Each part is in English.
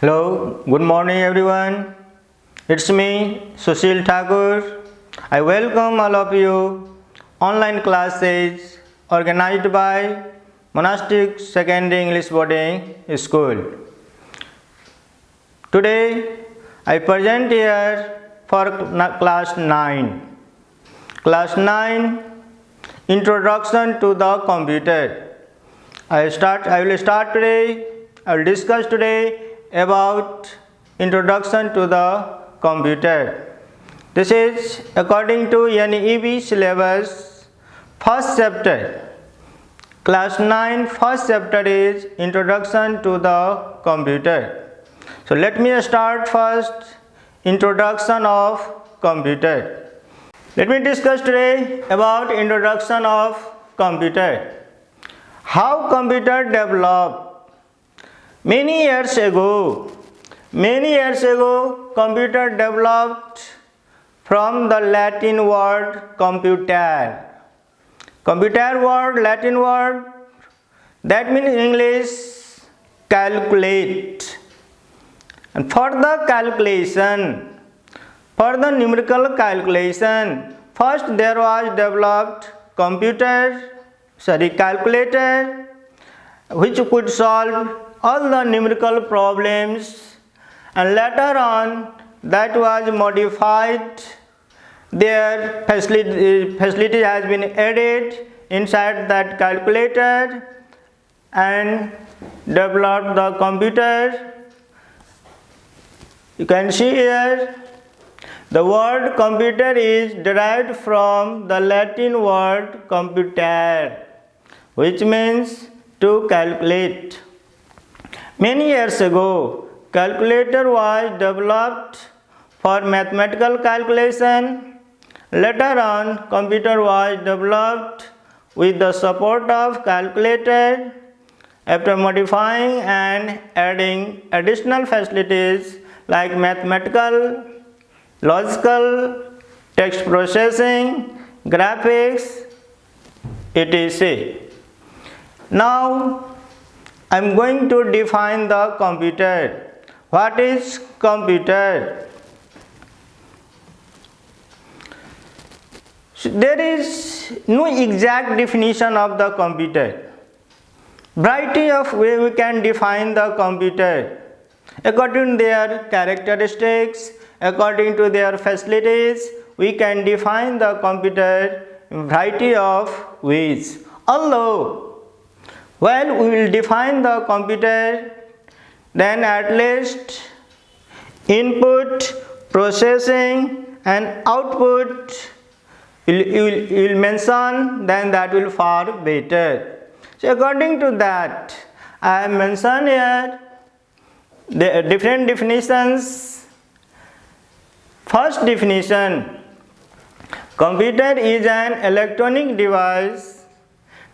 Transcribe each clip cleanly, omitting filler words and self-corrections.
Hello, good morning everyone. It's me, Sushil Thakur. I welcome all of you online classes organized by Monastic Secondary English Boarding School. Today I present here for class 9. Class 9 Introduction to the Computer. I will start today. I will discuss today about introduction to the computer. This is according to NEB syllabus first chapter. Class 9 first chapter is introduction to the computer. So let me start first introduction of computer. Let me discuss today about introduction of computer. How computer developed. Many years ago, computer developed from the Latin word computer. Computer word, Latin word, that means in English calculate. And for the calculation, for the numerical calculation, first there was developed calculator, which could solve all the numerical problems, and later on that was modified. Their facility has been added inside that calculator and developed the computer. You can see here the word computer is derived from the Latin word computere, which means to calculate. Many years ago, calculator was developed for mathematical calculation. Later on, computer was developed with the support of calculator. After modifying and adding additional facilities like mathematical, logical, text processing, graphics, etc. Now, I am going to define the computer. What is computer? So there is no exact definition of the computer. Variety of way we can define the computer according to their characteristics, according to their facilities. We can define the computer in variety of ways. Although while we will define the computer, then at least input, processing and output you will mention, then that will far better. So according to that, I have mentioned here the different definitions. First definition: computer is an electronic device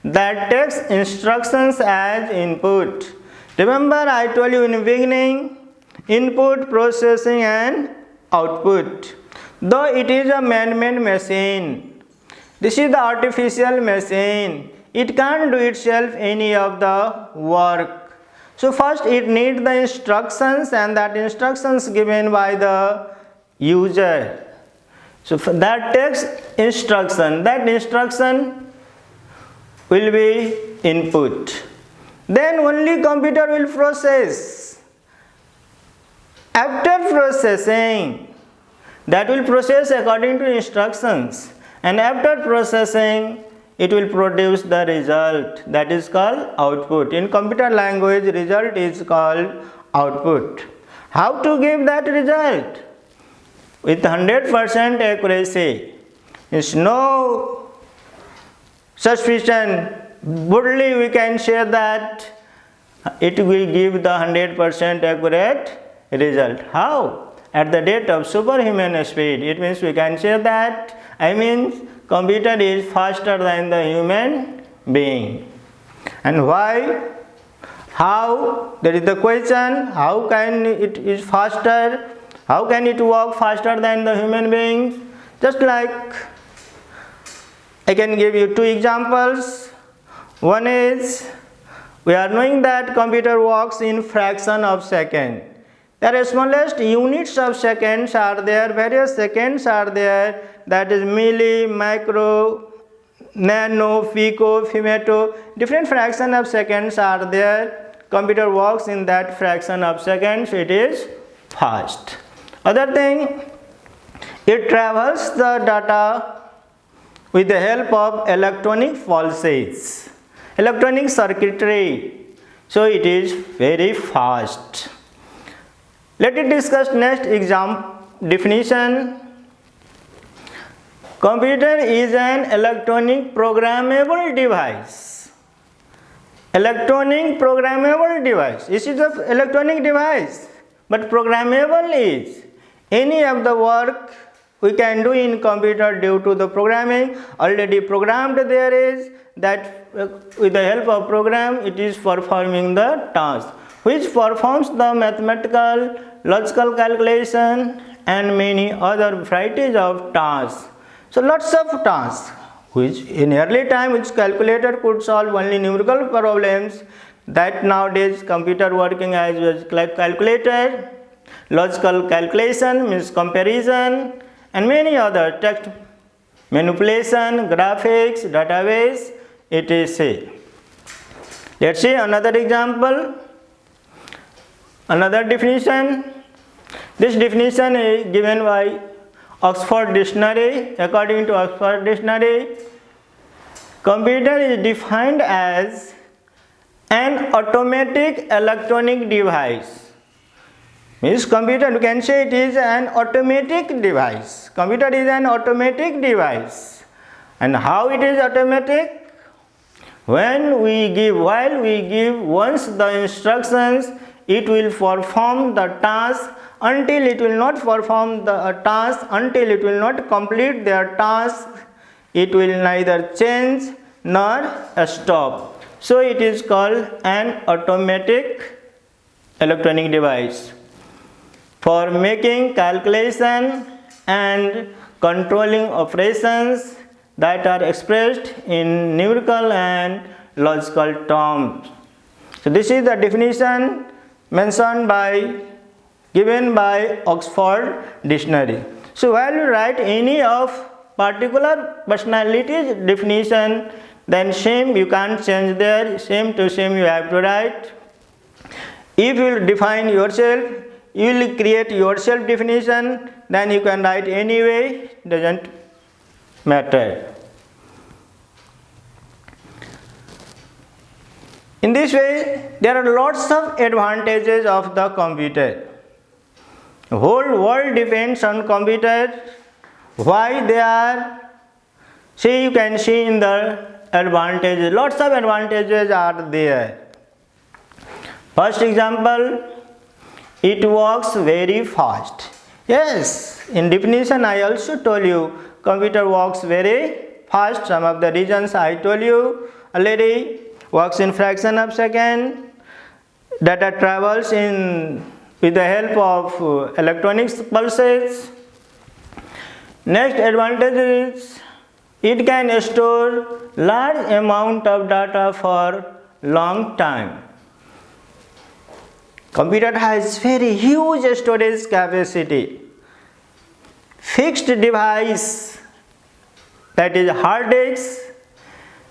that takes instructions as input. Remember, I told you in the beginning, input, processing and output. Though it is a man-made machine, this is the artificial machine. It can't do itself any of the work. So first it needs the instructions, and that instructions given by the user. So that takes instruction. That instruction will be input. Then only computer will process. After processing, that will process according to instructions, and after processing it will produce the result, that is called output. In computer language, result is called output. How to give that result? With 100% accuracy. It's no suspicion. Boldly we can say that it will give the 100% accurate result. How? At the rate of superhuman speed. It means we can say that, computer is faster than the human being. And why? How? That is the question. How can it is faster? How can it work faster than the human beings? Just like I can give you two examples. One is, we are knowing that computer works in fraction of second. Their smallest units of seconds are there, various seconds are there, that is milli, micro, nano, pico, femto, different fraction of seconds are there. Computer works in that fraction of seconds, it is fast. Other thing, it travels the data with the help of electronic pulses, electronic circuitry, so it is very fast. Let us discuss next definition. Computer is an electronic programmable device. Electronic programmable device. This is an electronic device, but programmable is any of the work we can do in computer due to the programming already programmed. There is that with the help of program it is performing the task, which performs the mathematical, logical calculation and many other varieties of tasks. So lots of tasks which in early time which calculator could solve only numerical problems, that nowadays computer working as calculator, logical calculation means comparison and many other text manipulation, graphics, database, etc. Let's see another example, another definition. This definition is given by Oxford Dictionary. According to Oxford Dictionary, computer is defined as an automatic electronic device. Means computer, you can say it is an automatic device. Computer is an automatic device. And how it is automatic? While we give once the instructions, it will perform the task until it will not perform the task, until it will not complete their task. It will neither change nor stop. So it is called an automatic electronic device for making calculation and controlling operations that are expressed in numerical and logical terms. So this is the definition given by Oxford Dictionary. So while you write any of particular personality's definition, then same you can't change there, same to same you have to write. If you define yourself, you will create your self definition, then you can write anyway, doesn't matter. In this way, there are lots of advantages of the computer. The whole world depends on computer. Why they are? See, you can see in the advantages. Lots of advantages are there. First example, it works very fast. Yes, in definition I also told you computer works very fast. Some of the reasons I told you already. Works in fraction of second. Data travels with the help of electronic pulses. Next advantage is it can store large amount of data for long time. Computer has very huge storage capacity. Fixed device, that is hard disk,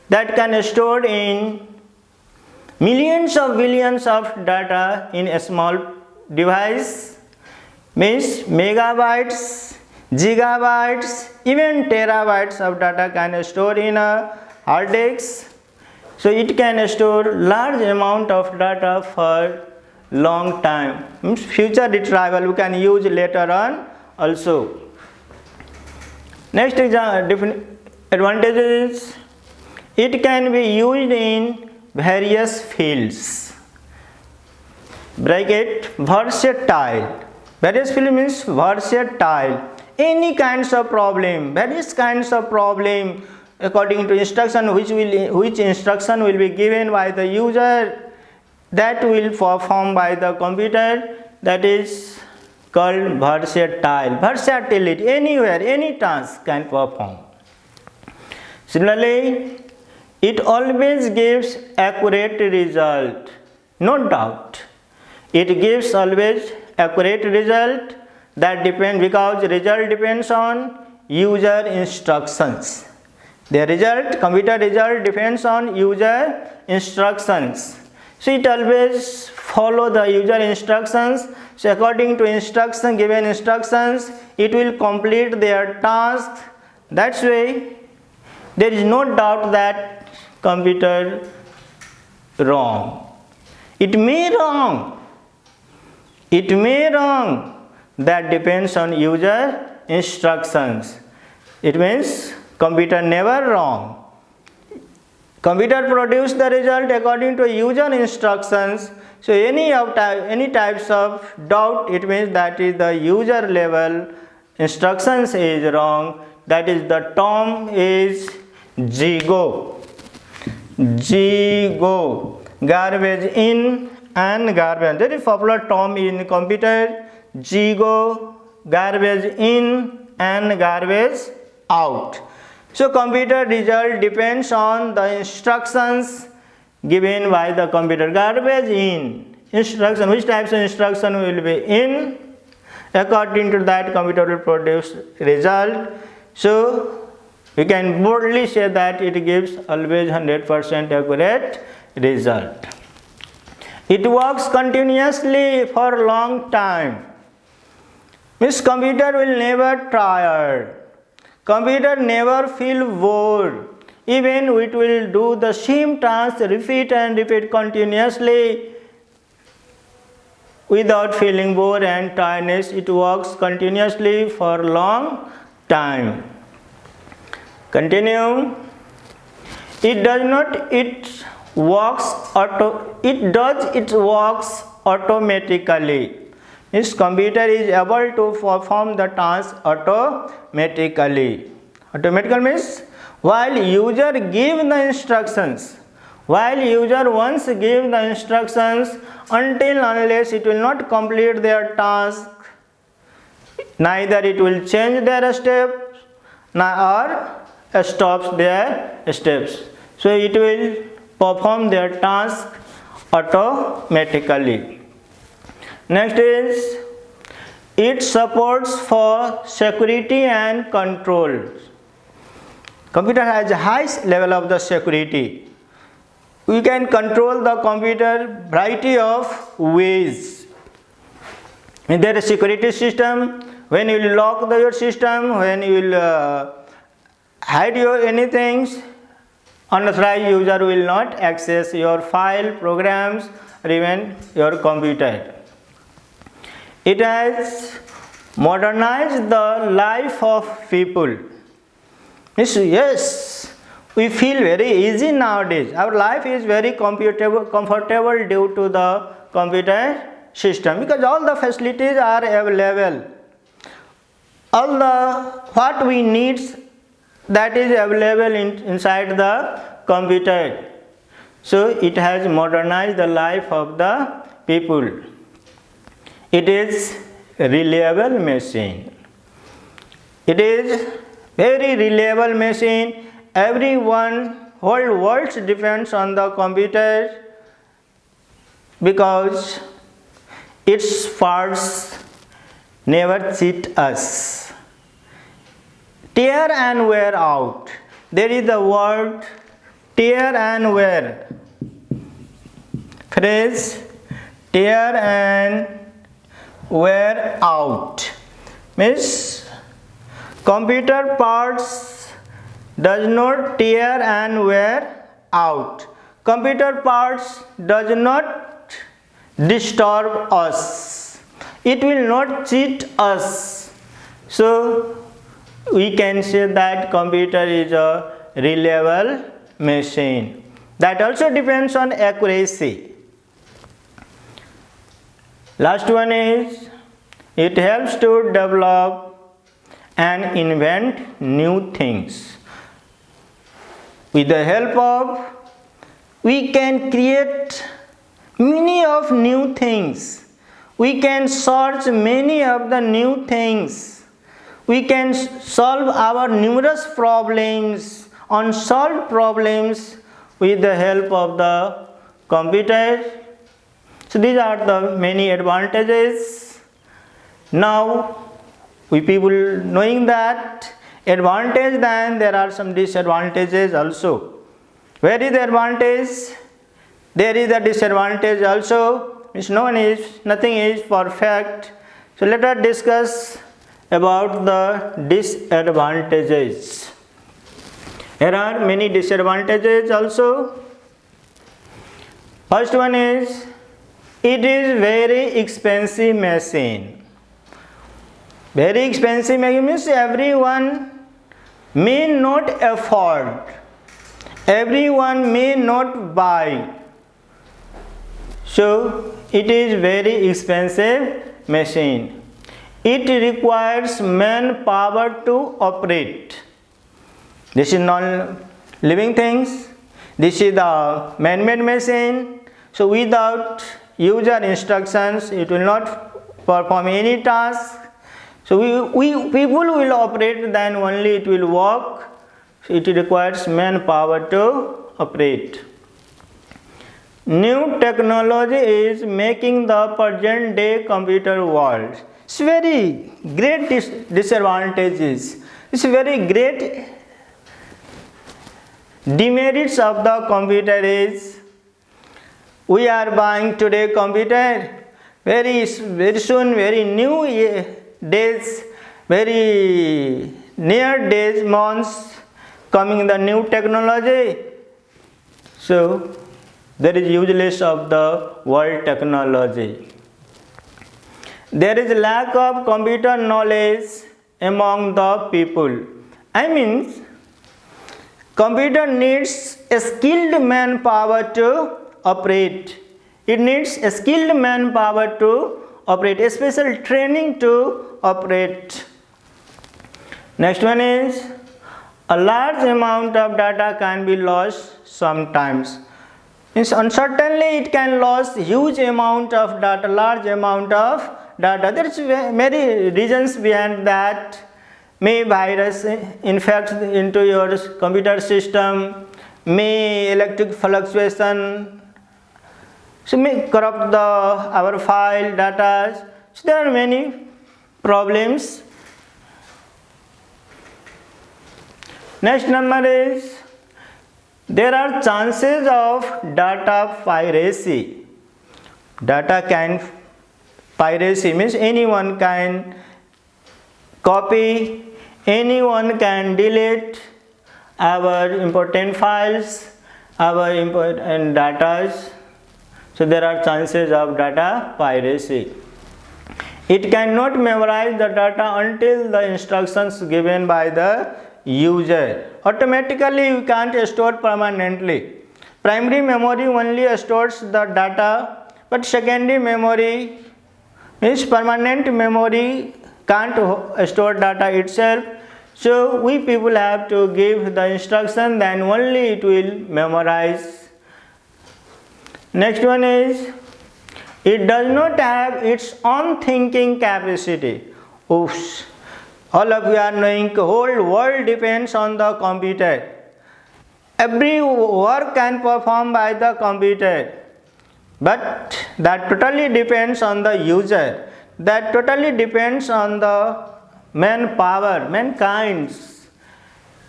that can store in millions of billions of data in a small device, means megabytes, gigabytes, even terabytes of data can store in a hard disk. So it can store large amount of data for long time. Means future retrieval we can use later on also. Next advantage is it can be used in various fields. Bracket versatile. Various field means versatile. Any kinds of problem, various kinds of problem according to instruction which instruction will be given by the user, that will perform by the computer, that is called versatile. Versatility, anywhere, any task can perform. Similarly, it always gives accurate result, no doubt. It gives always accurate result. That depends because result depends on user instructions. The result, computer result depends on user instructions. So it always follow the user instructions. So according to instruction, given instructions, it will complete their task. That's why there is no doubt that computer wrong. It may wrong. It may wrong. That depends on user instructions. It means computer never wrong. Computer produce the result according to user instructions. So any types of doubt, it means that is the user level instructions is wrong. That is the term is GGO. GGO, garbage in and garbage. That is popular term in computer. GGO, garbage in and garbage out. So computer result depends on the instructions given by the computer. Garbage in, instruction, which types of instruction will be in, according to that computer will produce result. So we can boldly say that it gives always 100% accurate result. It works continuously for a long time. Means computer will never tired. Computer never feel bored. Even it will do the same task, repeat and repeat continuously without feeling bored and tiredness. It works continuously for a long time. Continue. It does its works automatically. This computer is able to perform the task automatically. Automatical means while user give the instructions, while user once give the instructions, until unless it will not complete their task, neither it will change their steps nor stops their steps. So it will perform their task automatically. Next is it supports for security and control. Computer has a high level of the security. We can control the computer variety of ways. In there is a security system. When you will lock your system, when you will hide your anything, unauthorized user will not access your file, programs, or even your computer. It has modernized the life of people. Yes, we feel very easy nowadays. Our life is very comfortable due to the computer system because all the facilities are available. All the what we need that is available inside the computer. So it has modernized the life of the people. It is a reliable machine. It is very reliable machine. Everyone, whole world depends on the computer because its parts never cheat us. Tear and wear out. There is the word tear and wear. Phrase tear and wear out means computer parts does not tear and wear out. Computer parts does not disturb us. It will not cheat us. So we can say that computer is a reliable machine. That also depends on accuracy. Last one is it helps to develop and invent new things. With the help of we can create many of new things. We can search many of the new things. We can solve our numerous problems, unsolved problems with the help of the computer. So these are the many advantages Now we people knowing that advantage, then there are some disadvantages also. Where is the advantage? There is a disadvantage also. Means nothing is perfect. So let us discuss about the disadvantages. There are many disadvantages also. First one is, it is very expensive machine. Very expensive machine means everyone may not afford. Everyone may not buy. So it is very expensive machine. It requires manpower to operate. This is non-living things. This is the man-made machine. So without user instructions, it will not perform any task. So people will operate, then only it will work. So it requires manpower to operate. New technology is making the present day computer world. It's very great disadvantages. It's very great demerits of the computer is, we are buying today computer, very soon, very new days, very near days, months, coming the new technology. So there is useless of the world technology. There is lack of computer knowledge among the people. I mean, computer needs a skilled manpower to operate. It needs a skilled manpower to operate, a special training to operate. Next one is, a large amount of data can be lost sometimes. Means uncertainly it can lose huge amount of data, large amount of data. There is many reasons behind that. May virus infect into your computer system, may electric fluctuation, so may corrupt our file data. So there are many problems. Next number is, there are chances of data piracy. Piracy means anyone can copy, anyone can delete our important files, our important data. So there are chances of data piracy. It cannot memorize the data until the instructions given by the user. Automatically you can't store permanently. Primary memory only stores the data, but secondary memory means permanent memory can't store data itself. So we people have to give the instruction, then only it will memorize. Next one is, it does not have its own thinking capacity. Oops. All of you are knowing the whole world depends on the computer. Every work can perform by the computer. But that totally depends on the user. That totally depends on the manpower, mankind.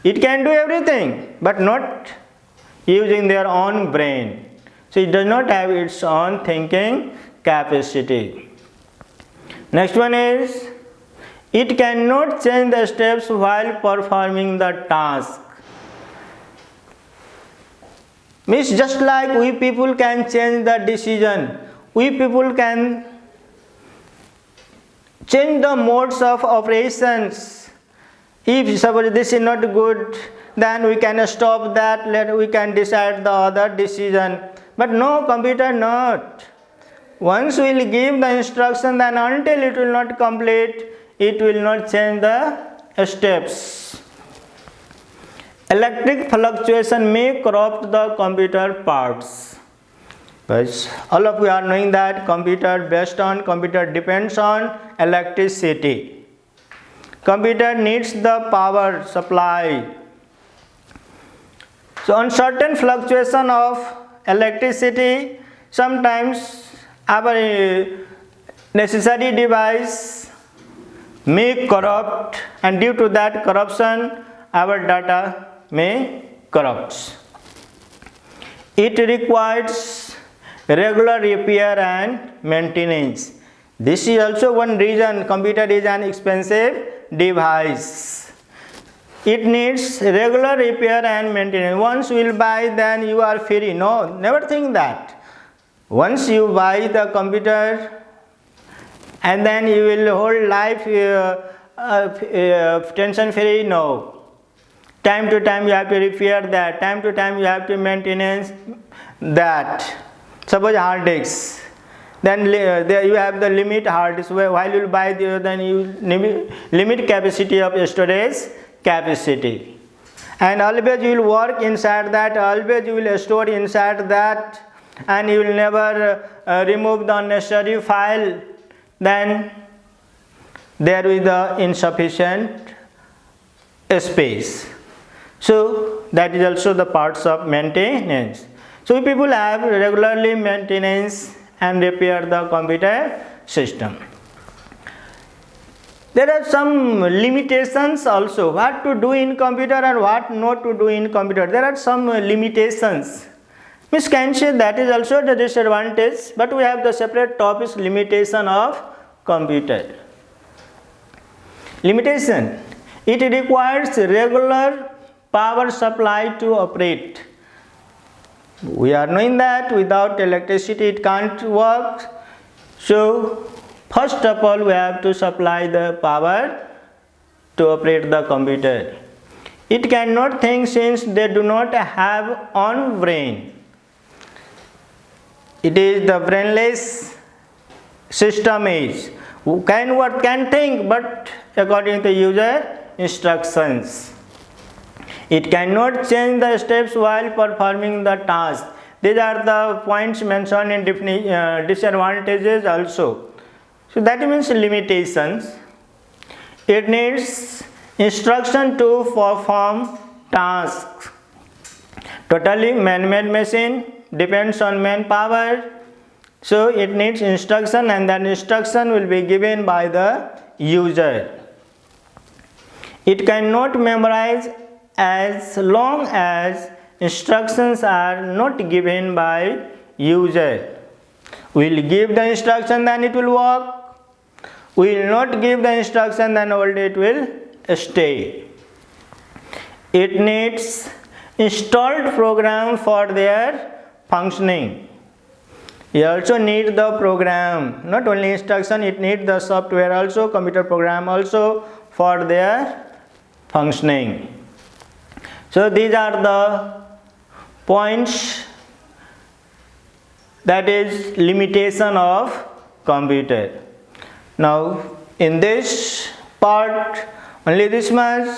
It can do everything, but not using their own brain. So it does not have its own thinking capacity. Next one is, it cannot change the steps while performing the task. Means just like we people can change the decision, we people can change the modes of operations. If suppose this is not good, then we can stop that, we can decide the other decision. But no, computer not. Once we will give the instruction, then until it will not complete, it will not change the steps. Electric fluctuation may corrupt the computer parts. But all of you are knowing that computer depends on electricity. Computer needs the power supply. So on certain fluctuation of electricity, sometimes our necessary device may corrupt, and due to that corruption our data may corrupt. It requires regular repair and maintenance. This is also one reason computer is an expensive device. It needs regular repair and maintenance. Once you will buy, then you are free. No, never think that. Once you buy the computer, and then you will hold life tension free. No. Time to time you have to repair that. Time to time you have to maintenance that. Suppose hard disks. Then there you have the limit hard disk. While you buy then you limit capacity of storage capacity. And always you will work inside that. Always you will store inside that. And you will never remove the unnecessary file. Then there is the insufficient space. So that is also the parts of maintenance. So people have regularly maintenance and repair the computer system. There are some limitations also. What to do in computer and what not to do in computer. There are some limitations. Miss can say that is also the disadvantage, but we have the separate topics limitation of computer. Limitation. It requires regular power supply to operate. We are knowing that without electricity it can't work. So first of all we have to supply the power to operate the computer. It cannot think since they do not have own brain. It is the brainless system is who can think but according to user instructions. It cannot change the steps while performing the task. These are the points mentioned in disadvantages also. So that means limitations. It needs instruction to perform tasks. Totally man-made machine depends on manpower. So it needs instruction and that instruction will be given by the user. It cannot memorize as long as instructions are not given by user. We will give the instruction, then it will work. We will not give the instruction, then all day it will stay. It needs installed program for their functioning. You also need the program, not only instruction, it needs the software also, computer program also for their functioning. So these are the points, that is limitation of computer. Now in this part only this much.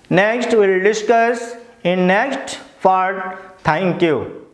Next we will discuss in next part. Thank you.